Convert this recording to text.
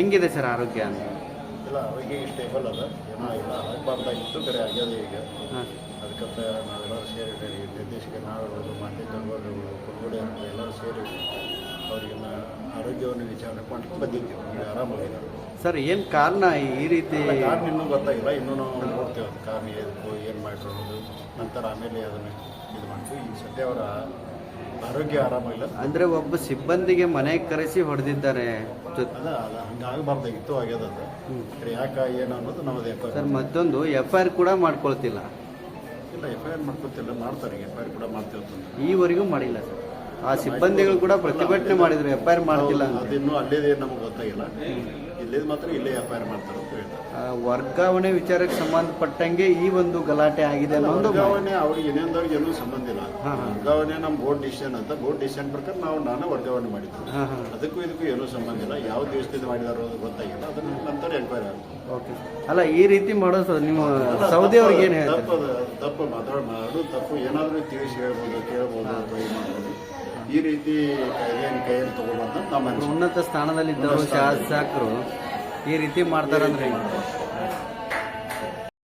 ಹೆಂಗಿದೆ ಸರ್ ಆರೋಗ್ಯ ಅಂತ? ಇಲ್ಲ, ಆರೋಗ್ಯ ಸ್ಟೇಬಲ್ ಅದ, ಏನೋ ಇಲ್ಲ ಆಗಬಾರ್ದಾಗಿತ್ತು, ಕರೆ ಆಗ್ಯದ ಈಗ. ಅದಕ್ಕೆ ನಾವೆಲ್ಲರೂ ಸೇರಿ ನಿರ್ದೇಶಕ ನಾವುಗಳು, ಮಾತೆ ಗಂಗೋರಿಗಳು, ಕುರುಗೋಡೆ ಎಲ್ಲರೂ ಸೇರಿ ಅವರಿಗೆಲ್ಲ ಆರೋಗ್ಯವನ್ನು ವಿಚಾರಣೆ ಮಾಡ್ಕೊಂಡು ಬಂದಿದ್ದೀವಿ. ಈಗ ಆರಾಮಾಗಿದ್ದಾರೆ ಸರ್. ಏನು ಕಾರಣ ಈ ರೀತಿ? ಕಾರಣ ಇನ್ನೂ ಗೊತ್ತಾಗಿಲ್ಲ, ಇನ್ನೂ ನಾವು ನೋಡ್ತೇವೆ ಅದು ಕಾರಣ ಏನು ಮಾಡ್ಕೊಳ್ಳೋದು, ನಂತರ ಆಮೇಲೆ ಅದನ್ನು ಇದು ಮಾಡ್ತೀವಿ. ಈಗ ಸದ್ಯ ಅವರ ಆರೋಗ್ಯ ಆರಾಮಾಗಿಲ್ಲ. ಅಂದರೆ ಒಬ್ಬ ಸಿಬ್ಬಂದಿಗೆ ಮನೆಗೆ ಕರೆಸಿ ಹೊಡೆದಿದ್ದಾರೆ. ಅದ ಹಂಗಾಗಬಾರ್ದಾಗಿತ್ತು, ಆಗ್ಯದ. ಯಾಕೆ ಏನು ಅನ್ನೋದು ನಮ್ಮದು ಎಫ್ ಐ ಆರ್. ಸರ್, ಮತ್ತೊಂದು FIR ಕೂಡ ಮಾಡ್ಕೊಳ್ತಿಲ್ಲ. ಇಲ್ಲ, FIR ಮಾಡ್ಕೊತಿಲ್ಲ, ಮಾಡ್ತಾರೆ. FIR ಕೂಡ ಮಾಡ್ತೇವೆ. ಈವರೆಗೂ ಮಾಡಿಲ್ಲ ಸರ್. ಆ ಸಿಬ್ಬಂದಿಗಳು ಕೂಡ ಪ್ರತಿಭಟನೆ ಮಾಡಿದ್ರು, FIR ಮಾಡ್ತಿಲ್ಲ ಅಂತ. ಅದಿನ್ನೂ ಅಲ್ಲೇದೇ ನಮಗೆ ಗೊತ್ತಾಗಿಲ್ಲ. ಇಲ್ಲೇದು ಮಾತ್ರ ಇಲ್ಲೇ FIR ಮಾಡ್ತಾರೆ ಅಂತ ಹೇಳ್ತಾರೆ. ವರ್ಗಾವಣೆ ವಿಚಾರಕ್ಕೆ ಸಂಬಂಧಪಟ್ಟಂಗೆ ಈ ಒಂದು ಗಲಾಟೆ ಆಗಿದೆ ಅನ್ನೋದು. ವರ್ಗಾವಣೆ ಅವ್ರಿಗೆ ಇನ್ನೊಂದವ್ರಿಗೆ ಏನೂ ಸಂಬಂಧ ಇಲ್ಲ. ವರ್ಗಾವಣೆ ನಮ್ಮ ಬೋರ್ಡ್ ಡಿಸಿಷನ್ ಅಂತ, ಬೋರ್ಡ್ ಡಿಸಿಷನ್ ಪ್ರಕಾರ ನಾನು ವರ್ಗಾವಣೆ ಮಾಡಿದ್ದೆ. ಅದಕ್ಕೂ ಇದಕ್ಕೂ ಏನೂ ಸಂಬಂಧ ಇಲ್ಲ. ಯಾವ ದೇಶದಿಂದ ಮಾಡಿದಾರೋ ಅದು ಗೊತ್ತಾಗಿಲ್ಲ, ಅದನ್ನ ನಂತರ ಎನ್ಕ್ವೈರಿ ಆಗುತ್ತೆ. ಓಕೆ. ಅಲ್ಲ, ಈ ರೀತಿ ಮಾಡೋದು ನಿಮ್ಮ ಸೌದಿ ಅವ್ರಿಗೆ ಏನು ಹೇಳ್ತಾರೆ? ತಪ್ಪು ಮಾತಾಡೋದು ತಪ್ಪು. ಏನಾದರೂ ತಿಳಿಸಿ ಹೇಳ್ಬೋದು, ಕೇಳ್ಬೋದು, ಅಥವಾ ಏನು ಮಾಡ್ಬೋದು. ಈ ರೀತಿ ಏನು ಕೈಯಲ್ಲಿ ತಗೋಬಾರ್ದು. ನಮ್ಮ ಉನ್ನತ ಸ್ಥಾನದಲ್ಲಿದ್ದವರು ಶಾಸಕರು ಈ ರೀತಿ ಮಾಡ್ತಾರಂದ್ರೆ